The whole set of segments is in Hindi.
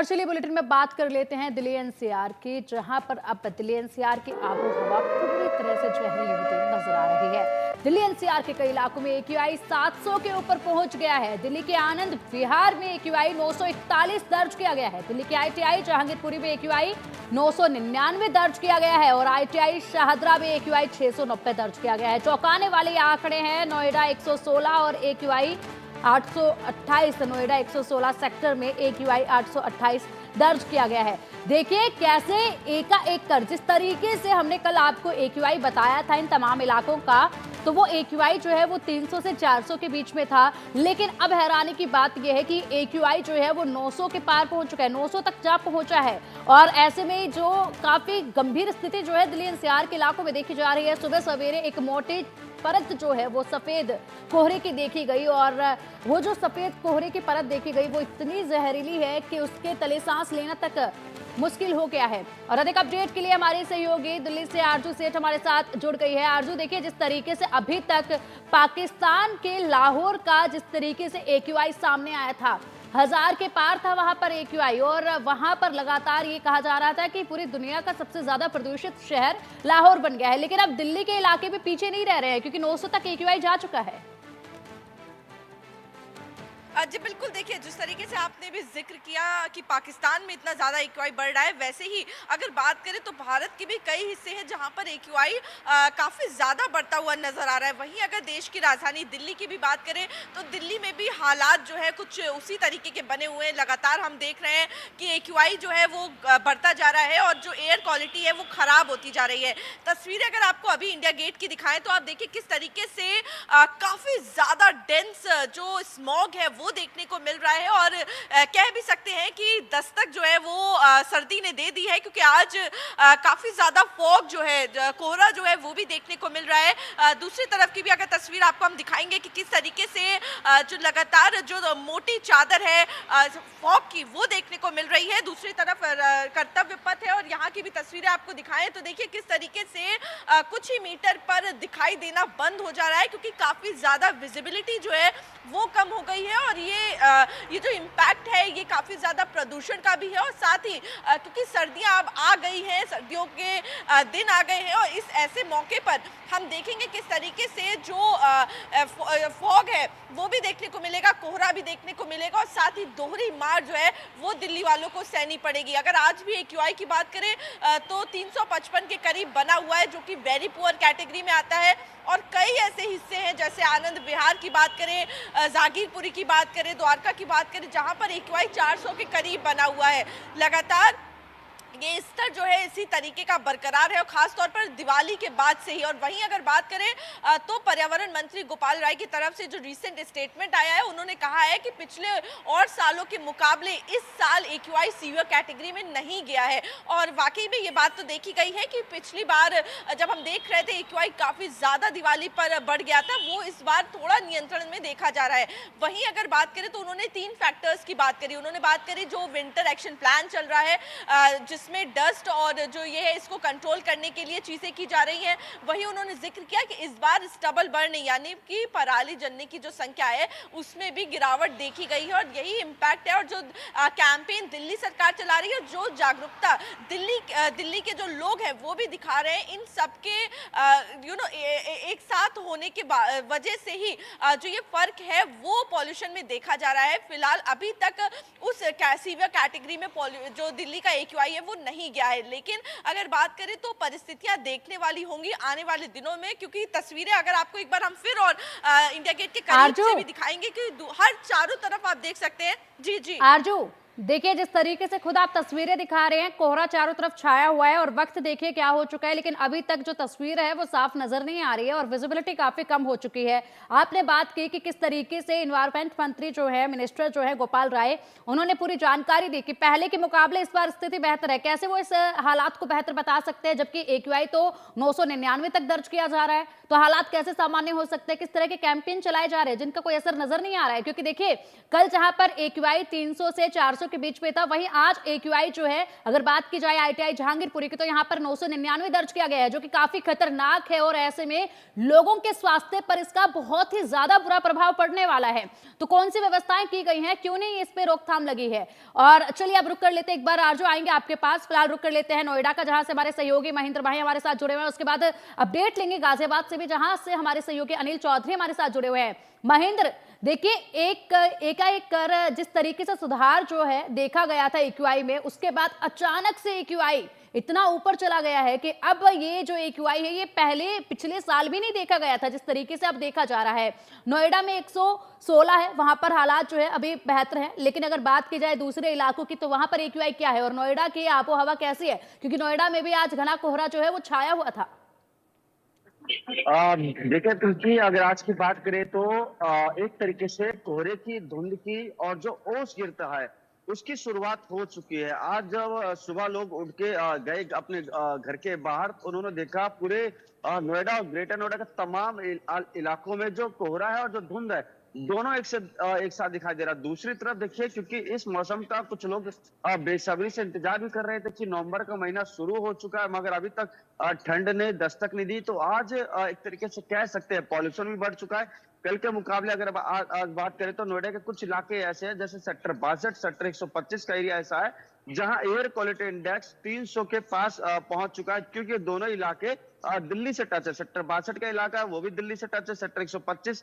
और चलिए बुलेटिन में बात कर लेते हैं दिल्ली एनसीआर की, जहां पर अब दिल्ली एनसीआर की आबो हवा पूरी तरह से जहरीली होती नजर आ रही है। दिल्ली एनसीआर के कई इलाकों में AQI 700 के ऊपर पहुंच गया है। दिल्ली के आनंद विहार में AQI 941 दर्ज किया गया है। दिल्ली के ITI जहांगीरपुरी में AQI 999 दर्ज किया गया है और ITI शाहदरा में AQI 690 दर्ज किया गया है। चौंकाने वाले आंकड़े हैं नोएडा 116 और AQI 828, नोएडा 116 सेक्टर में AQI 828 दर्ज किया गया है। देखिए कैसे एकाएक कर, जिस तरीके से हमने कल आपको AQI बताया था इन तमाम इलाकों का, तो वो AQI जो है वो 300 से 400 के बीच में था, लेकिन अब हैरानी की बात यह है कि AQI जो है वो 900 के पार पहुंच चुका है, 900 तक जा पहुंचा है। और ऐसे में जो काफी गंभीर स्थिति जो है दिल्ली एनसीआर के इलाकों में देखी जा रही है। सुबह सवेरे एक मोटी परत जो है वो सफेद कोहरे की देखी गई और वो जो सफेद कोहरे की परत देखी गई वो इतनी जहरीली है कि उसके तले सांस लेना तक मुश्किल हो गया है। और अधिक अपडेट के लिए हमारे सहयोगी दिल्ली से आरजू सेठ हमारे साथ जुड़ गई है। आरजू, देखिए जिस तरीके से अभी तक पाकिस्तान के लाहौर का जिस तरीके से AQI सामने आया था, 1000 के पार था वहां पर AQI, और वहां पर लगातार ये कहा जा रहा था कि पूरी दुनिया का सबसे ज्यादा प्रदूषित शहर लाहौर बन गया है। लेकिन अब दिल्ली के इलाके भी पीछे नहीं रह रहे हैं क्योंकि 900 तक AQI जा चुका है। जी बिल्कुल, देखिए जिस तरीके से आपने भी जिक्र किया कि पाकिस्तान में इतना ज़्यादा AQI बढ़ रहा है, वैसे ही अगर बात करें तो भारत के भी कई हिस्से हैं जहां पर AQI काफ़ी ज़्यादा बढ़ता हुआ नज़र आ रहा है। वहीं अगर देश की राजधानी दिल्ली की भी बात करें तो दिल्ली में भी हालात जो है कुछ उसी तरीके के बने हुए हैं। लगातार हम देख रहे हैं कि AQI जो है वो बढ़ता जा रहा है और जो एयर क्वालिटी है वो ख़राब होती जा रही है। तस्वीरें अगर आपको अभी इंडिया गेट की दिखाएं तो आप देखिए किस तरीके से काफ़ी ज़्यादा डेंस जो स्मॉग है वो देखने को मिल रहा है और कह भी सकते हैं कि दस्तक जो है वो सर्दी ने दे दी है, क्योंकि आज काफ़ी ज़्यादा फॉग जो है, कोहरा जो है वो भी देखने को मिल रहा है। दूसरी तरफ की भी अगर तस्वीर आपको हम दिखाएंगे कि किस तरीके से जो लगातार जो मोटी चादर है फॉग की वो देखने को मिल रही है। दूसरी तरफ कर्तव्य पथ है और यहाँ की भी तस्वीरें आपको दिखाएं तो देखिए किस तरीके से कुछ ही मीटर पर दिखाई देना बंद हो जा रहा है, क्योंकि काफ़ी ज़्यादा विजिबिलिटी जो है वो कम हो गई है। और ये जो इम्पैक्ट है ये काफ़ी ज़्यादा प्रदूषण का भी है और साथ ही क्योंकि सर्दियाँ अब आ गई हैं, सर्दियों के दिन आ गए हैं और इस ऐसे मौके पर हम देखेंगे किस तरीके से जो फॉग है वो भी देखने को मिलेगा, कोहरा भी देखने को मिलेगा और साथ ही दोहरी मार जो है वो दिल्ली वालों को सहनी पड़ेगी। अगर आज भी AQI की बात करें तो 355 के करीब बना हुआ है, जो कि वेरी पुअर कैटेगरी में आता है। और कई ऐसे हिस्से हैं जैसे आनंद विहार की बात करें, जागीरपुरी की बात करें, द्वारका की बात करें, जहां पर AQI 400 के करीब बना हुआ है। लगातार ये स्तर जो है इसी तरीके का बरकरार है और खास तौर पर दिवाली के बाद से ही। और वहीं अगर बात करें तो पर्यावरण मंत्री गोपाल राय की तरफ से जो रिसेंट स्टेटमेंट आया है, उन्होंने कहा है कि पिछले और सालों के मुकाबले इस साल AQI सीवियर कैटेगरी में नहीं गया है। और वाकई में ये बात तो देखी गई है कि पिछली बार जब हम देख रहे थे AQI काफ़ी ज़्यादा दिवाली पर बढ़ गया था, वो इस बार थोड़ा नियंत्रण में देखा जा रहा है। वहीं अगर बात करें तो उन्होंने 3 फैक्टर्स की बात करी। उन्होंने बात करी जो विंटर एक्शन प्लान चल रहा है जिसमें डस्ट और जो ये है इसको कंट्रोल करने के लिए चीज़ें की जा रही हैं। वहीं उन्होंने जिक्र किया कि इस बार स्टबल बर्न यानी कि पराली जलने की जो संख्या है उसमें भी गिरावट देखी गई है और यही इम्पैक्ट है। और जो कैंपेन दिल्ली सरकार चला रही है, जो जागरूकता दिल्ली के जो लोग हैं वो भी दिखा रहे हैं, इन सबके एक साथ होने के वजह से ही जो ये फर्क है वो पॉल्यूशन में देखा जा रहा है। फिलहाल अभी तक उस सीवियर कैटेगरी में जो दिल्ली का AQI है वो नहीं गया है, लेकिन अगर बात करें तो परिस्थितियां देखने वाली होंगी आने वाले दिनों में, क्योंकि तस्वीरें अगर आपको एक बार हम फिर और इंडिया गेट के करीब से भी दिखाएंगे कि हर चारों तरफ आप देख सकते हैं। जी जी आरजू, देखिए जिस तरीके से खुद आप तस्वीरें दिखा रहे हैं, कोहरा चारों तरफ छाया हुआ है और वक्त देखिए क्या हो चुका है, लेकिन अभी तक जो तस्वीर है वो साफ नजर नहीं आ रही है और विजिबिलिटी काफी कम हो चुकी है। आपने बात की कि किस तरीके से एनवायरमेंट मंत्री जो है, मिनिस्टर जो है गोपाल राय, उन्होंने पूरी जानकारी दी कि पहले के मुकाबले इस बार स्थिति बेहतर है। कैसे वो इस हालात को बेहतर बता सकते हैं जबकि AQI तो 999 तक दर्ज किया जा रहा है, तो हालात कैसे सामान्य हो सकते हैं? किस तरह के कैंपेन चलाए जा रहे हैं जिनका कोई असर नजर नहीं आ रहा है? क्योंकि देखिए कल जहां पर AQI 300 से 400 के बीच में था, वहीं आज AQI जो है, अगर बात की जाए ITI जहांगीरपुरी की, तो यहाँ पर 999 दर्ज किया गया है, जो कि काफी खतरनाक है और ऐसे में लोगों के स्वास्थ्य पर इसका बहुत ही ज्यादा बुरा प्रभाव पड़ने वाला है। तो कौन सी व्यवस्थाएं की गई हैं, क्यों नहीं इस पे रोकथाम लगी है? और चलिए अब रुक कर लेते हैं, एक बार आरजू आएंगे आपके पास। फिलहाल रुक कर लेते हैं नोएडा का, जहां से हमारे सहयोगी महेंद्र भाई हमारे साथ जुड़े हुए हैं। उसके बाद अपडेट लेंगे गाजियाबाद से भी, जहां से हमारे सहयोगी अनिल चौधरी हमारे साथ जुड़े हुए हैं। महेंद्र, देखिए एकाएक कर जिस तरीके से सुधार जो है देखा गया था AQI में, उसके बाद अचानक से AQI इतना ऊपर चला गया है कि अब ये जो AQI है ये पिछले साल भी नहीं देखा गया था जिस तरीके से अब देखा जा रहा है। नोएडा में 116 है, वहां पर हालात जो है अभी बेहतर है, लेकिन अगर बात की जाए दूसरे इलाकों की तो वहां पर AQI क्या है और नोएडा की आबो हवा कैसी है? क्योंकि नोएडा में भी आज घना कोहरा जो है वो छाया हुआ था। देखिए तुलसी, अगर आज की बात करें तो एक तरीके से कोहरे की, धुंध की और जो ओस गिरता है उसकी शुरुआत हो चुकी है। आज जब सुबह लोग उठ के गए अपने घर के बाहर, उन्होंने देखा पूरे नोएडा और ग्रेटर नोएडा के तमाम इलाकों में जो कोहरा है और जो धुंध है, दोनों एक साथ दिखाई दे रहा है। दूसरी तरफ देखिए, क्योंकि इस मौसम का कुछ लोग बेसब्री से इंतजार भी कर रहे थे कि नवंबर का महीना शुरू हो चुका है, मगर अभी तक ठंड ने दस्तक नहीं दी। तो आज एक तरीके से कह सकते हैं पॉल्यूशन भी बढ़ चुका है। कल के मुकाबले अगर आज बात करें तो नोएडा के कुछ इलाके ऐसे हैं, जैसे सेक्टर 62, सेक्टर 125 का एरिया ऐसा है जहां एयर क्वालिटी इंडेक्स 300 के पास पहुंच चुका है, क्योंकि दोनों इलाके दिल्ली से टच है। सेक्टर 62 का इलाका है वो भी दिल्ली से टच है, सेक्टर 125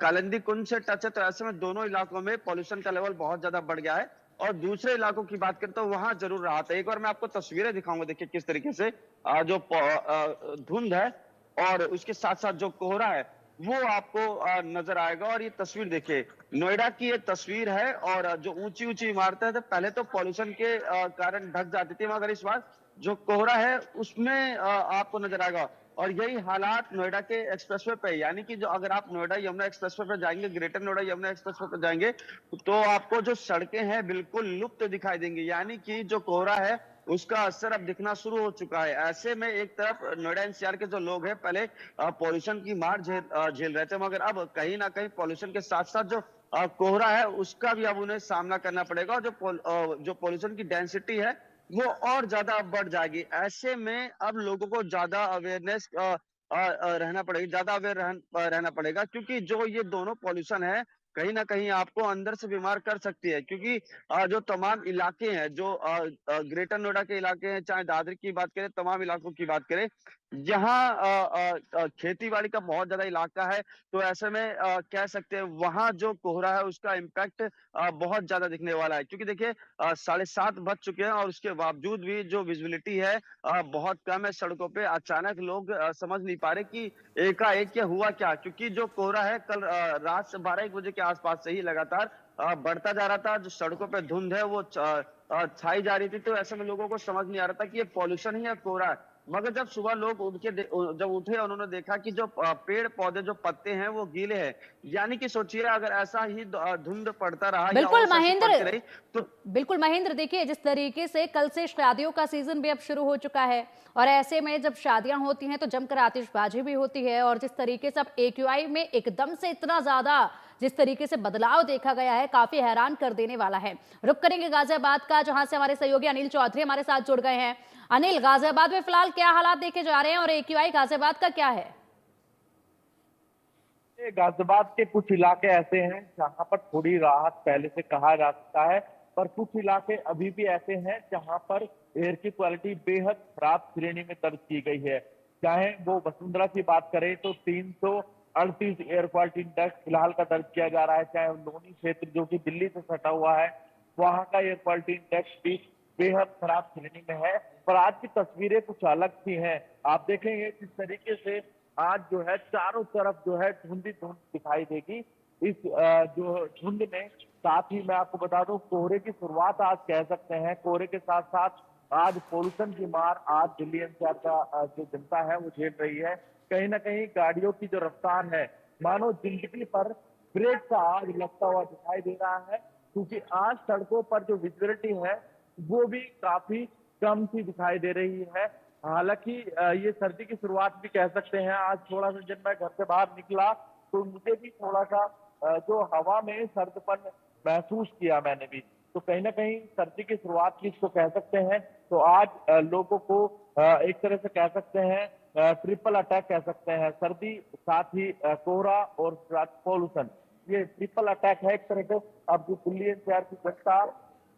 कालिंदी कुंज से टच है। तो ऐसे में दोनों इलाकों में पॉल्यूशन का लेवल बहुत ज्यादा बढ़ गया है। और दूसरे इलाकों की बात करें तो वहां जरूर राहत है। एक बार मैं आपको तस्वीरें दिखाऊंगा, देखिए किस तरीके से जो धुंध है और उसके साथ साथ जो कोहरा है वो आपको नजर आएगा। और ये तस्वीर देखिए, नोएडा की ये तस्वीर है। और जो ऊंची ऊंची इमारतें हैं, तो पहले तो पॉल्यूशन के कारण ढक जाती थी, मगर इस बार जो कोहरा है उसमें आपको नजर आएगा। और यही हालात नोएडा के एक्सप्रेसवे पे, यानी कि जो अगर आप नोएडा यमुना एक्सप्रेसवे पे जाएंगे, ग्रेटर नोएडा यमुना एक्सप्रेसवे पे जाएंगे, तो आपको जो सड़कें हैं बिल्कुल लुप्त दिखाई देंगी, यानी कि जो कोहरा है उसका असर अब दिखना शुरू हो चुका है। ऐसे में एक तरफ नोएडा NCR के जो लोग हैं, पहले पॉल्यूशन की मार झेल रहे थे, मगर अब कहीं ना कहीं पॉल्यूशन के साथ साथ जो कोहरा है उसका भी अब उन्हें सामना करना पड़ेगा। और जो पॉल्यूशन की डेंसिटी है वो और ज्यादा बढ़ जाएगी। ऐसे में अब लोगों को ज्यादा अवेयरनेस रहना पड़ेगी, ज्यादा अवेयर रहना पड़ेगा, क्योंकि जो ये दोनों पॉल्यूशन है कहीं ना कहीं आपको अंदर से बीमार कर सकती है। क्योंकि जो तमाम इलाके हैं, जो ग्रेटर नोएडा के इलाके हैं, चाहे दादरी की बात करें, तमाम इलाकों की बात करें, यहाँ खेती बाड़ी का बहुत ज्यादा इलाका है। तो ऐसे में कह सकते हैं वहां जो कोहरा है उसका इम्पैक्ट बहुत ज्यादा दिखने वाला है। क्योंकि देखिए 7:30 बज चुके हैं और उसके बावजूद भी जो विजिबिलिटी है बहुत कम है सड़कों पे। अचानक लोग समझ नहीं पा रहे कि एकाएक क्या हुआ क्या, क्योंकि जो कोहरा है कल रात से 12-1 बजे के आसपास से ही लगातार बढ़ता जा रहा था। जो सड़कों पे धुंध है वो छाई जा रही थी। तो ऐसे में लोगों को समझ नहीं आ रहा था कि ये पॉल्यूशन ही है, कोहरा है। मगर जब सुबह लोग जब उठे, उन्होंने देखा कि जो पेड़ पौधे, जो पत्ते हैं वो गीले हैं, यानी कि सोचिए अगर ऐसा ही धुंध पड़ता रहा या बिल्कुल ओस ऐसी महेंद्र, पड़ती रही तो बिल्कुल महेंद्र, देखिए जिस तरीके से कल से शादियों का सीजन भी अब शुरू हो चुका है और ऐसे में जब शादियां होती हैं तो जमकर आतिशबाजी भी होती है। और जिस तरीके से अब AQI में एकदम से इतना ज्यादा जिस तरीके से बदलाव देखा गया है, काफी हैरान कर देने वाला है। रुक करेंगे गाजियाबाद का, जहां से हमारे सहयोगी अनिल चौधरी हमारे साथ जुड़ गए हैं। अनिल, गाजियाबाद में फिलहाल क्या हालात देखे जा रहे हैं और AQI गाजियाबाद का क्या है? गाजियाबाद के कुछ इलाके ऐसे हैं जहां पर थोड़ी राहत पहले से कहा जा सकता है, पर कुछ इलाके अभी भी ऐसे हैं जहां पर एयर की क्वालिटी बेहद खराब श्रेणी में दर्ज की गई है। चाहे वो वसुंधरा की बात करें तो 338 एयर क्वालिटी इंडेक्स फिलहाल का दर्ज किया जा रहा है, चाहे लोनी क्षेत्र जो कि दिल्ली से सटा हुआ है वहां का एयर क्वालिटी इंडेक्स भी बेहद खराब श्रेणी में है। पर आज की तस्वीरें कुछ अलग सी हैं। आप देखेंगे किस तरीके से आज जो है चारों तरफ जो है धुंध दिखाई देगी। इस जो धुंध ने, साथ ही मैं आपको बता दूं कोहरे की शुरुआत आज कह सकते हैं। कोहरे के साथ साथ आज पोल्यूशन की मार आज दिल्ली NCR का जो जनता है वो झेल रही है। कहीं ना कहीं गाड़ियों की जो रफ्तार है, मानो जिंदगी पर ब्रेक का आज लगता हुआ दिखाई दे रहा है, क्योंकि आज सड़कों पर जो विजिबिलिटी है वो भी काफी कम सी दिखाई दे रही है। हालांकि ये सर्दी की शुरुआत भी कह सकते हैं। आज थोड़ा सा जब मैं घर से बाहर निकला तो मुझे भी थोड़ा सा जो हवा में सर्दपन महसूस किया मैंने भी। तो कहीं ना कहीं सर्दी की शुरुआत की इसको कह सकते हैं। तो आज लोगों को एक तरह से कह सकते हैं ट्रिपल अटैक कह सकते हैं, सर्दी साथ ही कोहरा और साथ पॉल्यूशन, ये ट्रिपल अटैक है एक तरह से। अब जो दिल्ली एनसीआर की जनता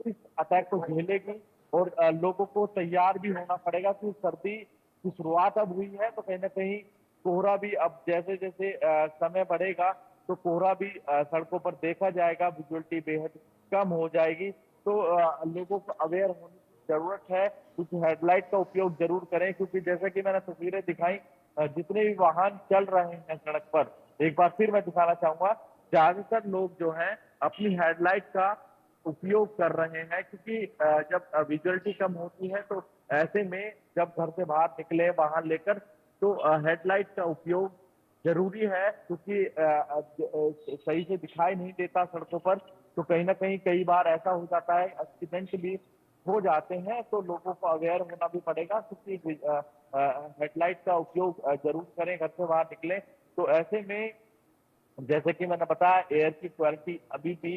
इस अटैक को झेलेगी और लोगों को तैयार भी होना पड़ेगा कि सर्दी की शुरुआत अब हुई है, तो कहीं ना कहीं कोहरा भी अब जैसे जैसे समय बढ़ेगा तो कोहरा भी सड़कों पर देखा जाएगा, विजुअलिटी बेहद कम हो जाएगी। तो लोगों को अवेयर होने की जरूरत है, कुछ हेडलाइट का उपयोग जरूर करें, क्योंकि जैसे कि मैंने तस्वीरें दिखाई, जितने भी वाहन चल रहे हैं सड़क पर, एक बार फिर मैं दिखाना चाहूंगा, ज्यादातर लोग जो हैं अपनी हेडलाइट का उपयोग कर रहे हैं, क्योंकि जब विजुअलिटी कम होती है तो ऐसे में जब घर से बाहर निकले वाहन लेकर तो हेडलाइट का उपयोग जरूरी है, क्योंकि सही से दिखाई नहीं देता सड़कों पर। तो कहीं ना कहीं कई बार ऐसा हो जाता है, एक्सीडेंट भी हो जाते हैं, तो लोगों को अवेयर होना भी पड़ेगा, क्योंकि हेडलाइट का उपयोग जरूर करें घर से बाहर निकले। तो ऐसे में जैसे कि मैंने बताया, एयर की क्वालिटी अभी भी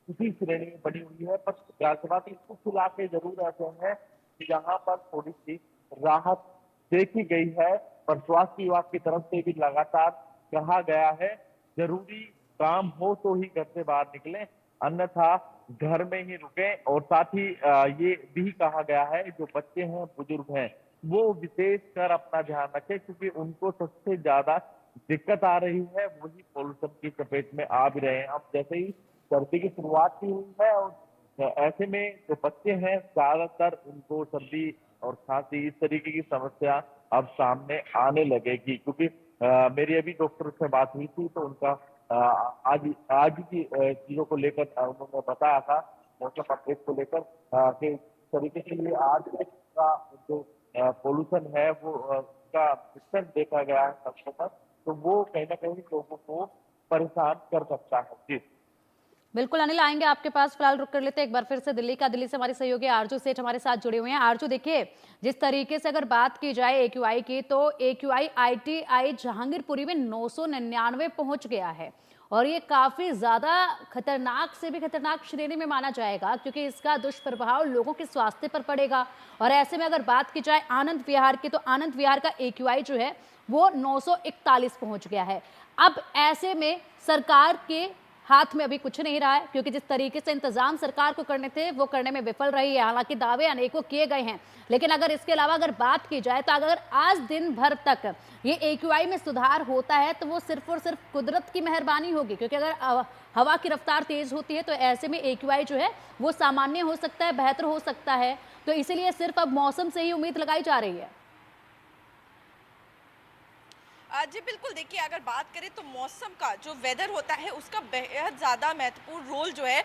इसी श्रेणी में बनी हुई है, पर गाजियाबाद के कुछ इलाके जरूर ऐसे हैं जहां पर थोड़ी सी राहत देखी गई है। पर स्वास्थ्य विभाग की तरफ से भी लगातार कहा गया है, जरूरी काम हो तो ही घर से बाहर निकलें, अन्यथा घर में ही रुकें। और साथ ही ये भी कहा गया है, जो बच्चे हैं, बुजुर्ग हैं, वो विशेष कर अपना ध्यान रखें, क्योंकि उनको सबसे ज्यादा दिक्कत आ रही है, वही पॉल्यूशन की चपेट में आ भी रहे हैं। अब जैसे ही सर्दी की शुरुआत भी हुई है और ऐसे में जो बच्चे हैं ज्यादातर उनको सर्दी और खांसी इस तरीके की समस्या अब सामने आने लगेगी, क्योंकि मेरी अभी डॉक्टर से बात हुई थी तो उनका आज की चीजों को लेकर उन्होंने बताया था, मौसम अपडेट को लेकर, कि इस तरीके से ये आज का जो पोल्यूशन है वो का डिस्टेंस देखा गया है सड़कों पर, तो वो कहीं ना कहीं लोगों को परेशान कर सकता है। जी बिल्कुल अनिल, आएंगे आपके पास, फिलहाल रुक कर लेते हैं एक बार फिर से दिल्ली से हमारे सहयोगी आरजू सेठ हमारे साथ जुड़े हुए हैं। आरजू, देखिए, जिस तरीके से अगर बात की जाए एक्यूआई की, तो एक्यूआई आईटीआई जहांगीरपुरी में 999 पहुंच गया है और ये काफी ज्यादा खतरनाक से भी खतरनाक श्रेणी में माना जाएगा, क्योंकि इसका दुष्प्रभाव लोगों के स्वास्थ्य पर पड़ेगा। और ऐसे में अगर बात की जाए आनंद विहार की, तो आनंद विहार का एक्यूआई जो है वो 941 पहुंच गया है। अब ऐसे में सरकार के हाथ में अभी कुछ नहीं रहा है, क्योंकि जिस तरीके से इंतजाम सरकार को करने थे वो करने में विफल रही है। हालांकि दावे अनेकों किए गए हैं, लेकिन अगर इसके अलावा अगर बात की जाए तो अगर आज दिन भर तक ये एक्यूआई में सुधार होता है तो वो सिर्फ और सिर्फ कुदरत की मेहरबानी होगी, क्योंकि अगर हवा की रफ्तार तेज होती है तो ऐसे में एक्यूआई जो है वो सामान्य हो सकता है, बेहतर हो सकता है। तो इसीलिए सिर्फ अब मौसम से ही उम्मीद लगाई जा रही है। जी बिल्कुल, देखिए, अगर बात करें तो मौसम का जो वेदर होता है उसका बेहद ज़्यादा महत्वपूर्ण रोल जो है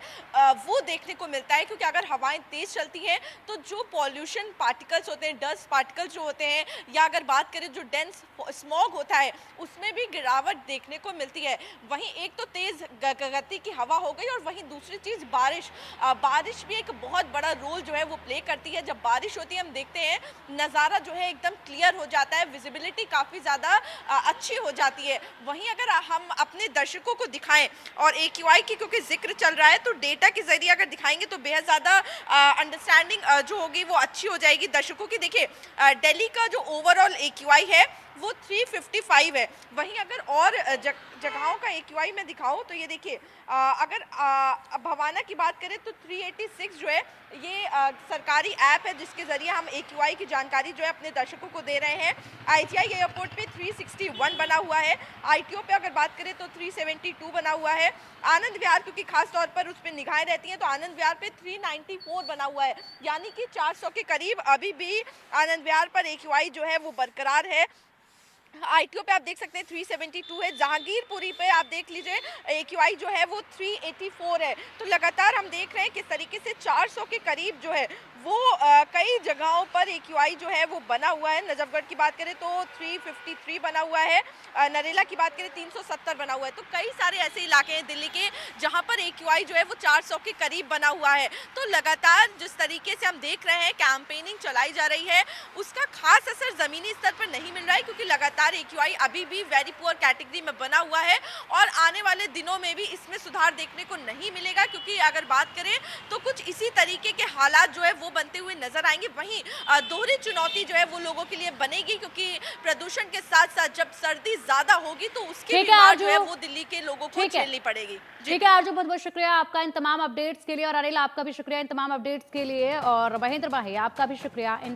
वो देखने को मिलता है, क्योंकि अगर हवाएं तेज़ चलती हैं तो जो पॉल्यूशन पार्टिकल्स होते हैं, डस्ट पार्टिकल्स जो होते हैं, या अगर बात करें जो डेंस स्मॉग होता है उसमें भी गिरावट देखने को मिलती है। वहीं एक तो तेज़ गति की हवा हो गई, और वहीं दूसरी चीज़ बारिश। बारिश भी एक बहुत बड़ा रोल जो है वो प्ले करती है। जब बारिश होती है हम देखते हैं नज़ारा जो है एकदम क्लियर हो जाता है, विजिबिलिटी काफ़ी ज़्यादा अच्छी हो जाती है। वहीं अगर हम अपने दर्शकों को दिखाएं, और एक्यूआई की क्योंकि जिक्र चल रहा है, तो डेटा के जरिए अगर दिखाएंगे तो बेहद ज़्यादा अंडरस्टैंडिंग जो होगी वो अच्छी हो जाएगी दर्शकों की। देखिए, दिल्ली का जो ओवरऑल एक्यूआई है वो 355 है। वहीं अगर और जगहों का एक्यूआई में दिखाऊं तो ये देखिए, अगर भवाना की बात करें तो 386 जो है ये सरकारी ऐप है जिसके ज़रिए हम एक्यूआई की जानकारी जो है अपने दर्शकों को दे रहे हैं। आईटीआई एयरपोर्ट पे 361 बना हुआ है, आईटीओ पे अगर बात करें तो 372 बना हुआ है। आनंद विहार क्योंकि खास तौर पर उस पर निगाहें रहती हैं, तो आनंद विहार पे 394 बना हुआ है, यानी कि 400 के करीब अभी भी आनंद विहार पर एक्यूआई जो है वो बरकरार है। आईटीओ पे आप देख सकते हैं 372 है। जहांगीरपुरी पे आप देख लीजिए एक्यूआई जो है वो 384 है। तो लगातार हम देख रहे हैं किस तरीके से 400 के करीब जो है वो कई जगहों पर AQI जो है वो बना हुआ है। नजफगढ़ की बात करें तो 353 बना हुआ है, नरेला की बात करें 370 बना हुआ है। तो कई सारे ऐसे इलाके हैं दिल्ली के जहां पर AQI जो है वो 400 के करीब बना हुआ है। तो लगातार जिस तरीके से हम देख रहे हैं कैंपेनिंग चलाई जा रही है, उसका खास असर जमीनी स्तर पर नहीं मिल रहा है, क्योंकि लगातार AQI अभी भी वेरी पुअर कैटेगरी में बना हुआ है और आने वाले दिनों में भी इसमें सुधार देखने को नहीं मिलेगा, क्योंकि अगर बात करें तो कुछ इसी तरीके के हालात जो है वो बनते हुए नजर आएंगे। वहीं दोहरी चुनौती जो है वो लोगों के लिए बनेगी, क्योंकि प्रदूषण के साथ साथ जब सर्दी ज्यादा होगी तो उसकी ठीक है भी मार जो है आरजू, वो दिल्ली के लोगों को ठीक है। झेलनी पड़ेगी। जी। ठीक है आरजू, बहुत बहुत शुक्रिया आपका इन तमाम अपडेट्स के लिए, और अनिल आपका भी शुक्रिया इन तमाम अपडेट्स के लिए, और महेंद्र भाई आपका भी शुक्रिया इन